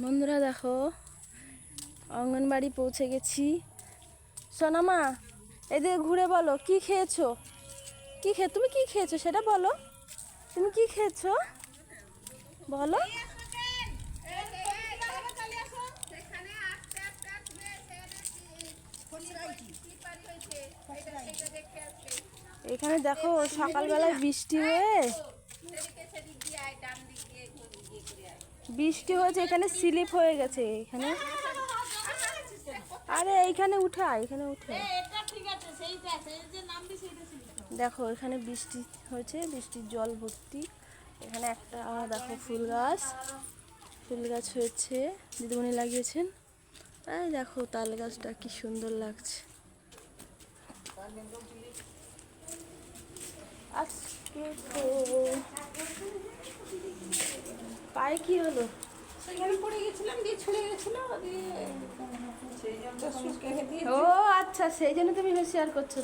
বন্ধুরা দেখো, অঙ্গনবাড়ি পৌঁছে গেছি। সোনামা, এদিকে ঘুরে বলো কি খেয়েছো? তুমি কি খেয়েছো সেটা বলো। তুমি কি খেয়েছো বলো। এখানে দেখো সকালবেলায় বৃষ্টি হয়েছে, এখানে স্লিপ হয়ে গেছে এখানে। আরে এইখানে উঠে দেখো, এখানে বৃষ্টি হয়েছে, বৃষ্টির জল ভর্তি। এখানে একটা দেখো ফুল গাছ হয়েছে, দিদিমণি লাগিয়েছেন। এই দেখো তাল গাছটা কি সুন্দর লাগছে। আজকে তো পায়ে কি হলো? পড়ে গেছিলাম, দিয়ে ছুড়ে গেছিল, দিয়ে ও আচ্ছা, সেই জন্য তুমি শেয়ার করছো।